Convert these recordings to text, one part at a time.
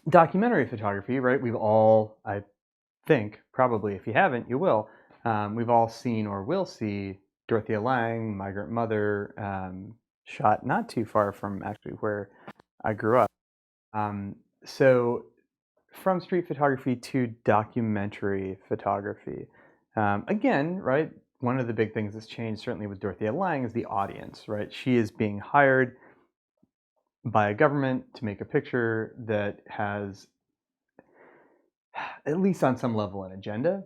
documentary photography, right? We've all, I think, probably if you haven't, you will. We've all seen or will see Dorothea Lange, Migrant Mother, shot not too far from actually where I grew up. So from street photography to documentary photography, again, right? One of the big things that's changed, certainly with Dorothea Lange, is the audience, right? She is being hired by a government to make a picture that has, at least on some level, an agenda.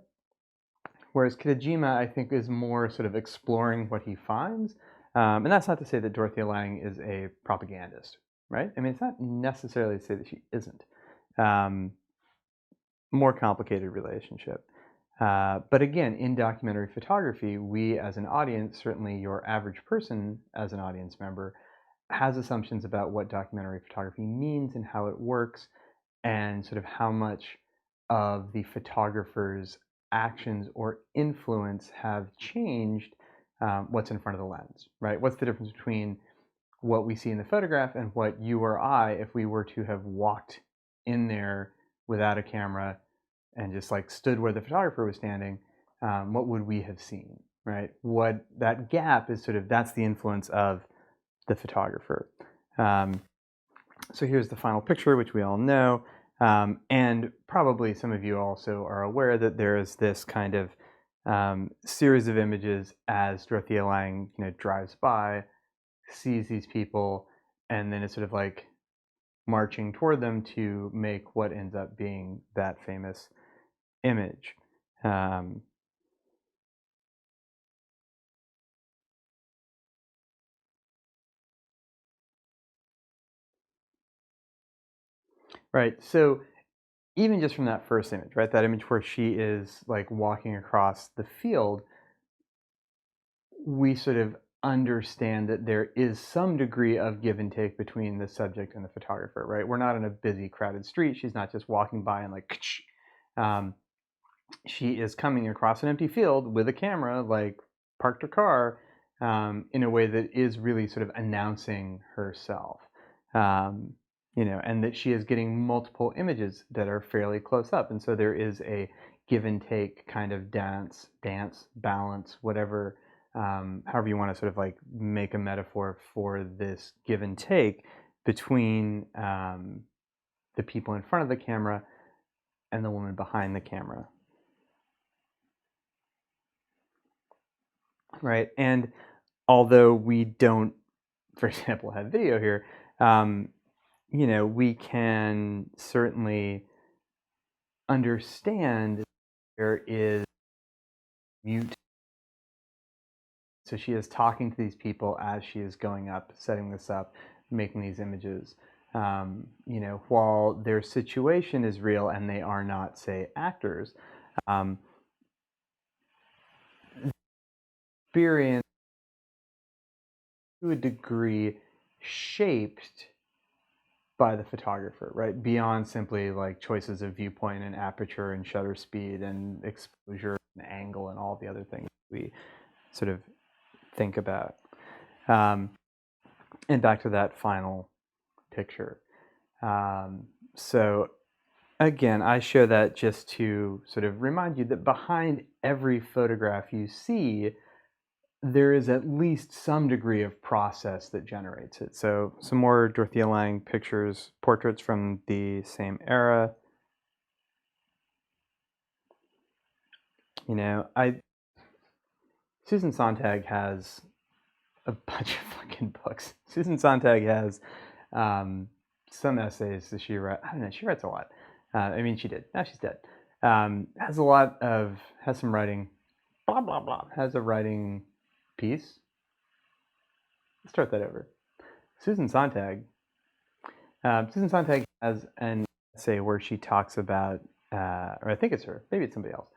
Whereas Kitajima, I think, is more sort of exploring what he finds. And that's not to say that Dorothea Lange is a propagandist, right? I mean, it's not necessarily to say that she isn't. More complicated relationship. But again, in documentary photography, we as an audience, certainly your average person as an audience member, has assumptions about what documentary photography means and how it works, and sort of how much of the photographer's actions or influence have changed what's in front of the lens, right? What's the difference between what we see in the photograph and what you or I, if we were to have walked in there without a camera and just like stood where the photographer was standing, what would we have seen, right? What that gap is, sort of, that's the influence of the photographer. So here's the final picture, which we all know. And probably some of you also are aware that there is this kind of series of images as Dorothea Lange, drives by, sees these people, and then is sort of like marching toward them to make what ends up being that famous image. Right. So even just from that first image, right, that image where she is like walking across the field, we sort of understand that there is some degree of give and take between the subject and the photographer, right? We're not in a busy, crowded street. She's not just walking by and like, she is coming across an empty field with a camera, like parked her car, in a way that is really sort of announcing herself. And that she is getting multiple images that are fairly close up. And so there is a give and take kind of dance, balance, whatever, however you want to sort of like make a metaphor for this give and take between the people in front of the camera and the woman behind the camera. Right. And although we don't, for example, have video here, we can certainly understand there is mute. So she is talking to these people as she is going up, setting this up, making these images. While their situation is real and they are not, say, actors, experience to a degree shaped by the photographer, right? Beyond simply like choices of viewpoint and aperture and shutter speed and exposure and angle and all the other things we sort of think about. And back to that final picture. So again, I show that just to sort of remind you that behind every photograph you see, there is at least some degree of process that generates it. So some more Dorothea Lange pictures, portraits from the same era. Susan Sontag has a bunch of fucking books. Susan Sontag has some essays that she wrote. I don't know, she writes a lot. She did. Now she's dead. Has some writing, blah, blah, blah. Has a writing piece. Let's start that over. Susan Sontag has an essay where she talks about, or I think it's her, maybe it's somebody else,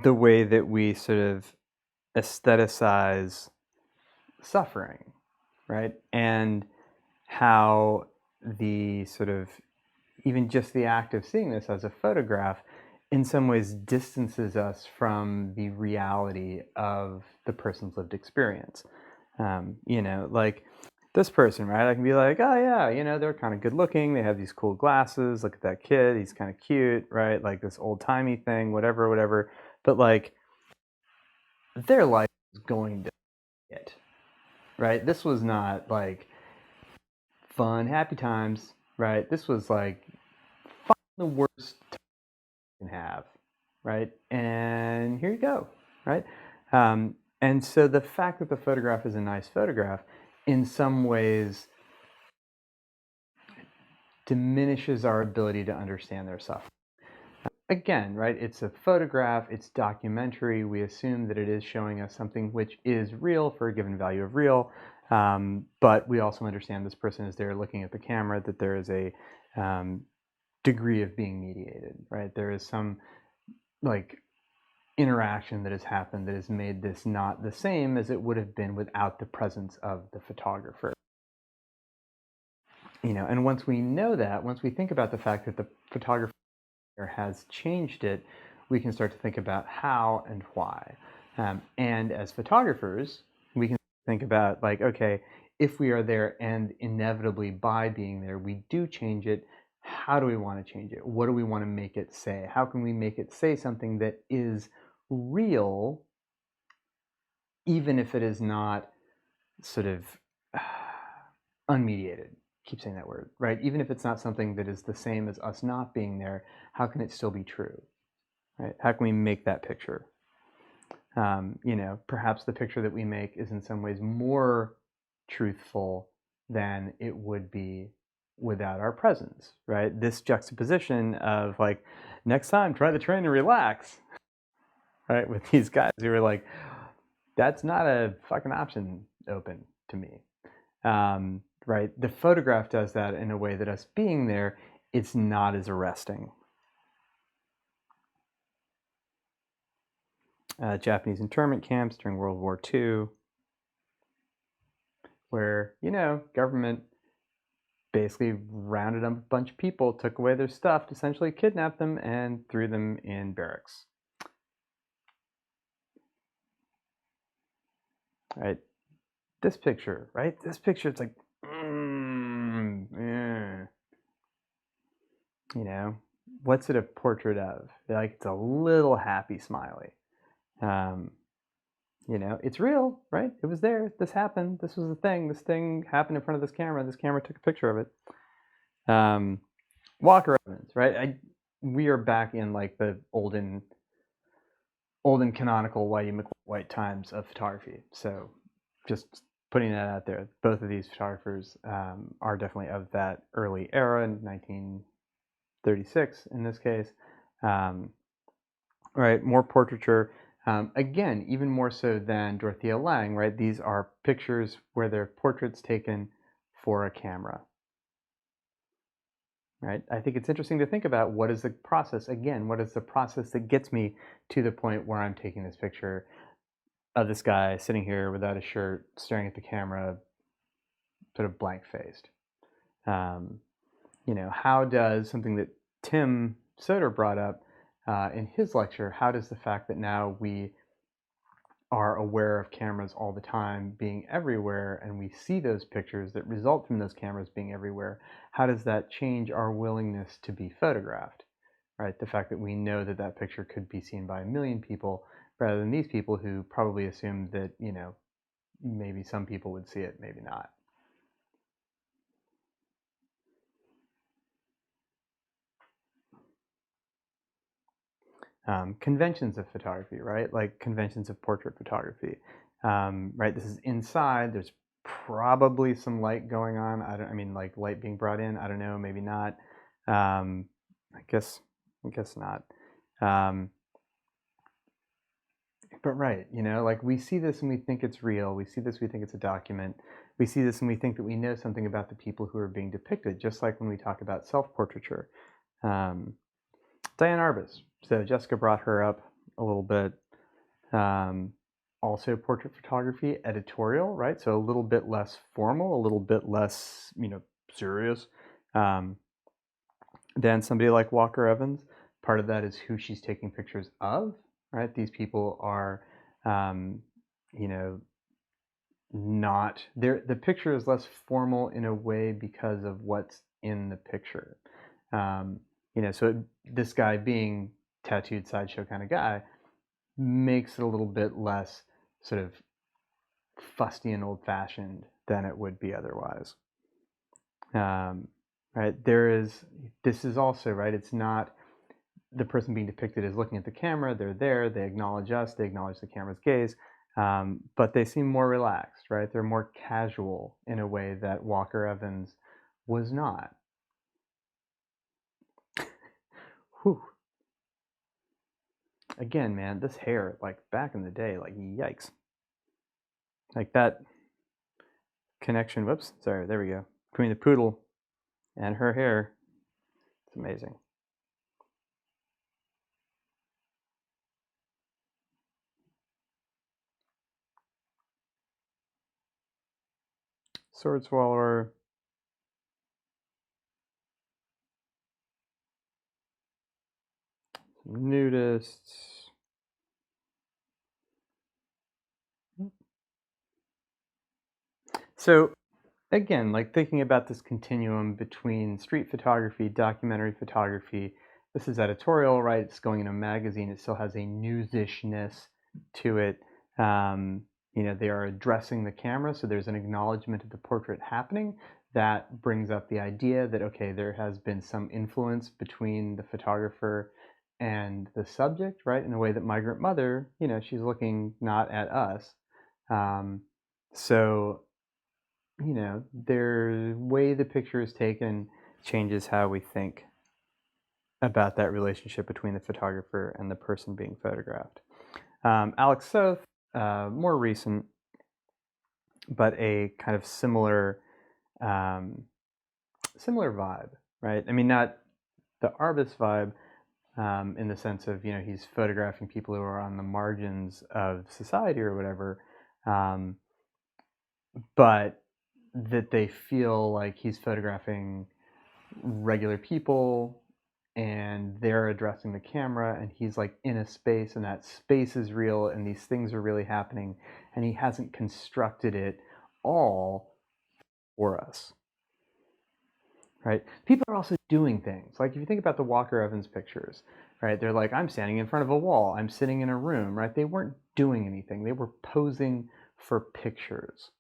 the way that we sort of aestheticize suffering, right? And how the sort of, even just the act of seeing this as a photograph in some ways distances us from the reality of the person's lived experience. Like this person, right? I can be like, oh yeah, they're kind of good looking. They have these cool glasses. Look at that kid. He's kind of cute, right? Like this old timey thing, whatever, whatever. But like their life is going to hit, right? This was not like fun, happy times, right? This was like the worst you can have, right? And here you go, right? And so the fact that the photograph is a nice photograph in some ways diminishes our ability to understand their suffering. Again, right, it's a photograph, it's documentary. We assume that it is showing us something which is real for a given value of real. But we also understand this person is there looking at the camera, that there is a degree of being mediated, right? There is some like interaction that has happened that has made this not the same as it would have been without the presence of the photographer. And once we know that, once we think about the fact that the photographer has changed it, we can start to think about how and why. And as photographers, we can think about like, okay, if we are there and inevitably by being there, we do change it, how do we want to change it? What do we want to make it say? How can we make it say something that is real, even if it is not sort of unmediated? Keep saying that word, right? Even if it's not something that is the same as us not being there, how can it still be true, right? How can we make that picture? Perhaps the picture that we make is in some ways more truthful than it would be without our presence, right? This juxtaposition of like, next time, try the train and relax, right? With these guys who are like, that's not a fucking option open to me. Right? The photograph does that in a way that us being there, it's not as arresting. Japanese internment camps during World War II, where, government basically rounded up a bunch of people, took away their stuff, essentially kidnapped them, and threw them in barracks. Right? This picture, right? This picture, it's like, what's it a portrait of? Like, it's a little happy smiley. It's real, right? It was there. This happened. This was the thing. This thing happened in front of this camera. This camera took a picture of it. Walker Evans, right? We are back in like the olden canonical white times of photography. So just putting that out there. Both of these photographers are definitely of that early era, in 1936 in this case. Right, more portraiture. Again, even more so than Dorothea Lange, right? These are pictures where they're portraits taken for a camera. Right? I think it's interesting to think about what is the process, again, what is the process that gets me to the point where I'm taking this picture of this guy sitting here without a shirt, staring at the camera, sort of blank-faced. How does something that Tim Soder brought up in his lecture, how does the fact that now we are aware of cameras all the time being everywhere and we see those pictures that result from those cameras being everywhere, how does that change our willingness to be photographed, right? The fact that we know that that picture could be seen by 1 million people rather than these people who probably assume that, maybe some people would see it, maybe not. Conventions of photography, right? Like conventions of portrait photography, right? This is inside. There's probably some light going on. Like light being brought in. I don't know. Maybe not. I guess not. But right, like we see this and we think it's real. We see this, we think it's a document. We see this and we think that we know something about the people who are being depicted, just like when we talk about self-portraiture. Diane Arbus. So Jessica brought her up a little bit. Also portrait photography, editorial, right? So a little bit less formal, a little bit less, serious than somebody like Walker Evans. Part of that is who she's taking pictures of, right? These people are, not there. The picture is less formal in a way because of what's in the picture. So this guy being tattooed sideshow kind of guy makes it a little bit less sort of fusty and old-fashioned than it would be otherwise. Right? This is also, right, it's not the person being depicted as looking at the camera. They're there, they acknowledge us, they acknowledge the camera's gaze, but they seem more relaxed, right? They're more casual in a way that Walker Evans was not. Whew. Again, man, this hair, like back in the day, like yikes. Like that connection, whoops, sorry, there we go, between the poodle and her hair, it's amazing. Sword swallower. Nudists. So again, like thinking about this continuum between street photography, documentary photography, this is editorial, right? It's going in a magazine. It still has a newsishness to it. They are addressing the camera, so there's an acknowledgement of the portrait happening. That brings up the idea that, okay, there has been some influence between the photographer and the subject, right? In a way that Migrant Mother, she's looking not at us. So their way the picture is taken changes how we think about that relationship between the photographer and the person being photographed. Alex Soth, more recent, but a kind of similar vibe, right? I mean, not the Arbus vibe in the sense of, he's photographing people who are on the margins of society or whatever, but that they feel like he's photographing regular people and they're addressing the camera and he's like in a space and that space is real and these things are really happening and he hasn't constructed it all for us, right? People are also doing things. Like if you think about the Walker Evans pictures, right? They're like, I'm standing in front of a wall, I'm sitting in a room, right? They weren't doing anything. They were posing for pictures.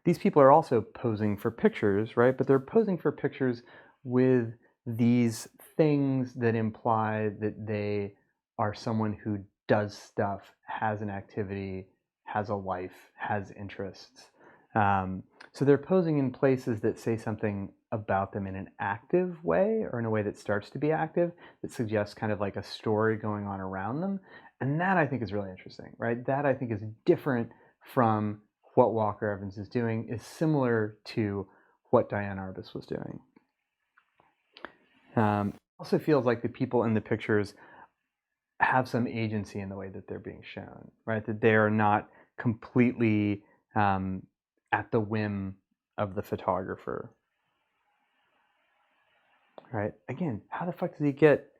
These people are also posing for pictures, right? But they're posing for pictures with these things that imply that they are someone who does stuff, has an activity, has a life, has interests. So they're posing in places that say something about them in an active way or in a way that starts to be active, that suggests kind of like a story going on around them. And that I think is really interesting, right? That I think is different from what Walker Evans is doing, is similar to what Diane Arbus was doing. Also feels like the people in the pictures have some agency in the way that they're being shown, right? That they are not completely at the whim of the photographer, right? Again, how the fuck does he get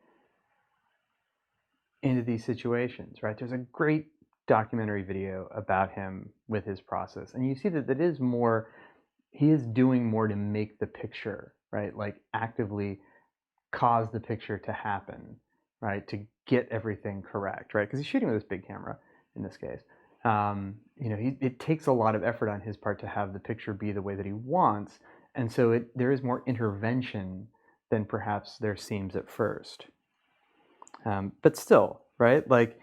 into these situations, right? There's a great documentary video about him with his process, and you see that is more, he is doing more to make the picture, right? Like actively cause the picture to happen, right? To get everything correct, right? Because he's shooting with this big camera in this case. It takes a lot of effort on his part to have the picture be the way that he wants, and so there is more intervention than perhaps there seems at first. But still, right? Like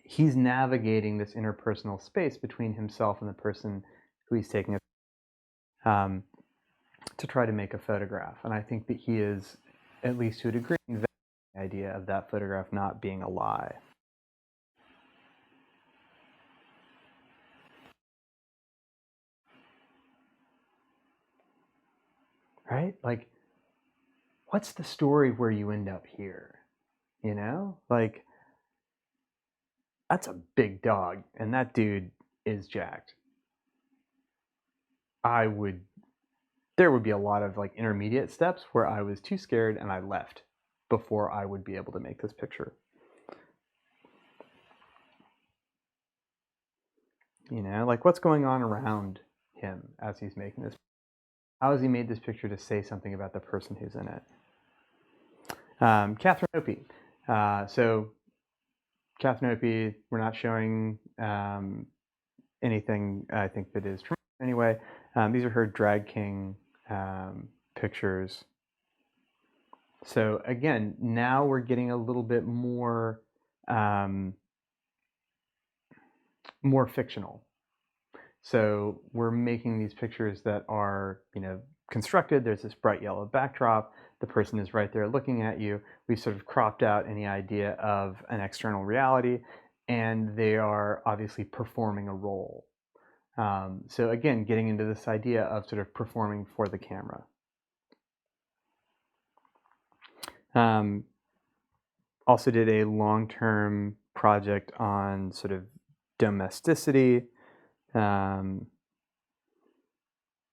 he's navigating this interpersonal space between himself and the person who he's taking to try to make a photograph. And I think that he is, at least to a degree, the idea of that photograph not being a lie. Right? Like, what's the story where you end up here? Like, that's a big dog, and that dude is jacked. There would be a lot of like intermediate steps where I was too scared and I left before I would be able to make this picture. You know, like what's going on around him as he's making this? How has he made this picture to say something about the person who's in it? Catherine Opie. So Catherine Opie, we're not showing anything I think that is true anyway. These are her drag king pictures. So again, now we're getting a little bit more more fictional. So we're making these pictures that are, you know, constructed. There's this bright yellow backdrop. The person is right there looking at you. We've sort of cropped out any idea of an external reality, and they are obviously performing a role. So again, getting into this idea of sort of performing for the camera. Also did a long-term project on sort of domesticity in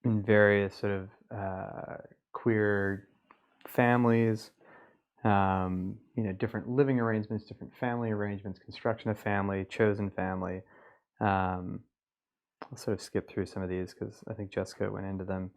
various sort of queer families, you know, different living arrangements, different family arrangements, construction of family, chosen family. I'll sort of skip through some of these because I think Jessica went into them.